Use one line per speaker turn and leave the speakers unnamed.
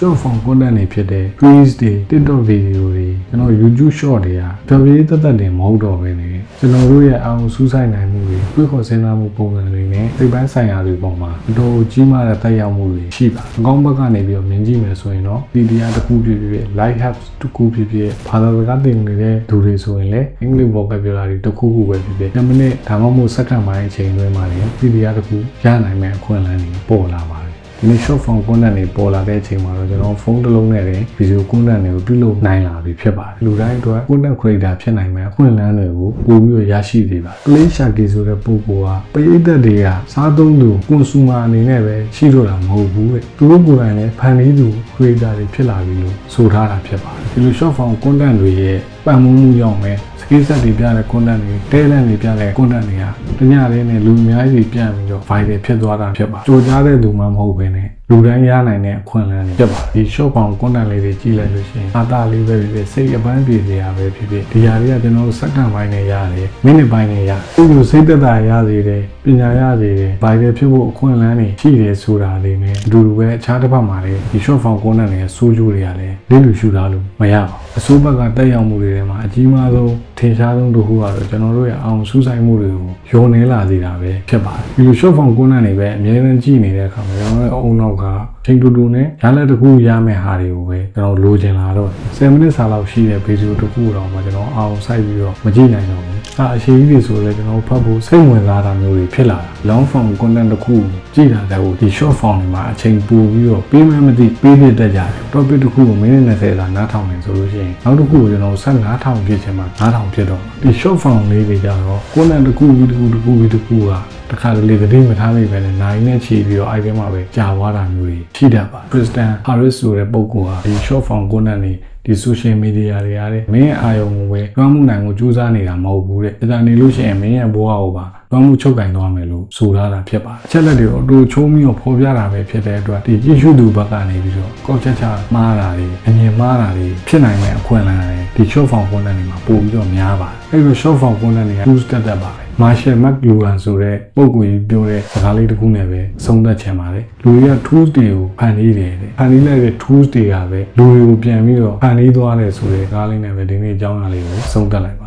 short form content တွေဖြစ်တဲ့ Reels တွေ TikTok video တွေကျွန်တော် YouTube short တွေကဖြည်းဖြည်းတက်တင်မဟုတ်တော့ဘဲねကျွန်တော်တို့ရဲ့အောင်စူးစိုက်နိုင်မှုတွေတွေးခေါ်စဉ်းစားမှုပုံစံတွေနဲ့စိတ်ပိုင်းဆိုင်ရာတွေပေါ်မှာအတော်ကြီးမားတဲ့တက်ရောက်မှုတွေရှိပါအကောင်းဘက်ကနေပြီးတော့မြင်ကြည့်မယ်ဆိုရင်တော့ဒီတရားတစ်ခုဖြစ်ဖြစ် live hacks တစ်ခုဖြစ်ဖြစ်ဘာသာစကားသင်နေတဲ့သူတွေဆိုရင်လည်း English vocabulary တစ်ခုခုပဲဖြစ်ဖြစ်10မိနစ်ဒါမှမဟုတ်စက္ကန့်ပိုင်းအချိန်တွင်းမှာလည်းဒီတရားတစ်ခုရနိုင်မယ့်အခွင့်အလမ်းတွေပေါ်လာပါတယ်ဒီနေ့ short form content တွေပေါ်လာတဲ့အချိန်မှာတော့ကျွန်တော်ဖုန်းတစ်လုံးနဲ့တင် video content တွေကိုပြုလုပ်နိုင်လာပြီဖြစ်ပါတယ်လူတိုင်းအတွက် content creator ဖြစ်နိုင်မယ်အခွင့်အလမ်းတွေကိုပို့ပြီးရရှိစေပါကလေးရှာကေဆိုတဲ့ပုဂ္ဂိုလ်ကပရိသတ်တွေကစားသုံးသူ consumer အနေနဲ့ပဲရှိတော့တာမဟုတ်ဘူးတဲ့သူတို့ကိုယ်တိုင်လည်းဖန်တီးသူ creator တွေဖြစ်လာပြီလို့ဆိုထားတာဖြစ်ပါတယ်ဒီလို short form content တွေရဲ့ပံ့ပိုးမှုကြောင့်ပဲ skill set တွေပြတဲ့ content တွေ talent တွေပြတဲ့ content တွေကတညလေးနဲ့လူအများကြီးပြန့်ပြီးတော့ viral ဖြစ်သွားတာဖြစ်ပါကြိုကြားတဲ့သူမှမဟုတ်ဘဲနဲ့လူတိုင်းရနိုင်တဲ့အခွင့်အလမ်းတွေဖြစ်ပါဒီ short form content လေးတွေကြည့်လိုက်လို့ရှိရင်အသားလေးပဲဖြစ်စိတ်အပန်းပြေစရာပဲဖြစ်ဖြစ်ဒီຢာတွေကကျွန်တော်တို့စက္ကန့်ပိုင်းနဲ့ရတယ်မိနစ်ပိုင်းနဲ့ရသူ့လိုစိတ်သက်သာရစေတယ်ပညာရစေတယ် viral ဖြစ်ဖို့အခွင့်အလမ်းတွေရှိတယ်ဆိုတာလေးနဲ့အတူတူပဲအခြားတစ်ဖက်မှာလည်းဒီ short form content တွေဆိုးကျိုးတွေကလည်းလေးလူရှုထားလို့မရပါဘူးအစိုးဘက်ကတက်ရောက်မှုတွေထဲမှာအကြီးမားဆုံးထင်ရှားဆုံးတစ်ခုကတော့ကျွန်တော်တို့ရဲ့အောင်စူးစိုက်မှုတွေကိုယုံနေလာစေတာပဲဖြစ်ပါတယ်ဒီလို short form content တွေပဲအများကြီးကြည့်နေတဲ့အခါမှာကျွန်တော်တို့အုံနောက်ကချိန်တူတူနဲ့ရလက်တစ်ခုရမယ့်ဟာတွေကိုပဲကျွန်တော်လိုချင်လာတော့10မိနစ်စာလောက်ရှိတဲ့ဗီဒီယိုတစ်ခုတော့မှကျွန်တော်အောင်စိုက်ပြီးတော့မကြည့်နိုင်တော့ဘူးအရှိကြီးတွေဆိုလည်းကျွန်တော်ဖတ်ဖို့စိတ်ဝင်စားတာမျိုးတွေဖြစ်လာတာ long form content တစ်ခုကြည့်တာတဲ့ဟိုဒီ short form တွေမှာအချိန်ပိုပြီးတော့ပေးမှမသိပေးဖြစ်တတ်ကြတယ် topic တစ်ခုကိုမိနစ်20စာနားထောင်နေဆိုလို့ရှိရင်နောက်တစ်ခုကိုကျွန်တော်ဆက်နားထောင်ပြချင်မှနားထောင်ဖြစ်တော့ဒီ short form လေးတွေကြတော့ content တစ်ခုပြီးတစ်ခုကတခါတလေသတိမထားမိပဲနဲ့နိုင်နဲ့ချီပြီးတော့အဲ့ဒီမှာပဲကြာသွားတာမျိုးတွေရှိတတ်ပါ Kristen Harris ဆိုတဲ့ပုဂ္ဂိုလ်ဟာဒီ short form content တွေဒီ social media တွေအားတဲ့မင်းရဲ့အာရုံကိုပဲတွန်းမှုနိုင်ကိုကြိုးစားနေတာမဟုတ်ဘူးတဲ့ဒါနေလို့ရှိရင်မင်းရဲ့ဘဝကိုပါတွန်းမှုချုပ်ကင်သွားမယ်လို့ဆိုထားတာဖြစ်ပါတယ်အချက်လက်တွေကိုအတူချိုးပြီးတော့ဖော်ပြတာပဲဖြစ်တဲ့အတွက်ဒီကြည့်ရှုသူဘက်ကနေပြီးတော့ကောက်ချက်ချမှားတာတွေအမြင်မှားတာတွေဖြစ်နိုင်မယ့်အခွင့်အလမ်းတွေဒီ short form content တွေမှာပို့ပြီးတော့များပါတယ်အဲ့လို short form content တွေက boost တက်ပါတယ်Marshall McLuhan ဆိုတဲ့ပုဂ္ဂိုလ်ကြီးပြောတဲ့စကားလေးတစ်ခုနဲ့ပဲဆုံးသက်ချင်ပါတယ်လူတွေက tools တွေကိုဖန်တီးတယ်ဖန်တီးလိုက်တဲ့ tools တွေကပဲလူတွေကိုပြန်ပြီးတော့ဖန်တီးသွားတယ်ဆိုတဲ့စကားလေးနဲ့ပဲဒီနေ့အကြောင်းအရာလေးကိုဆုံးသက်လိုက်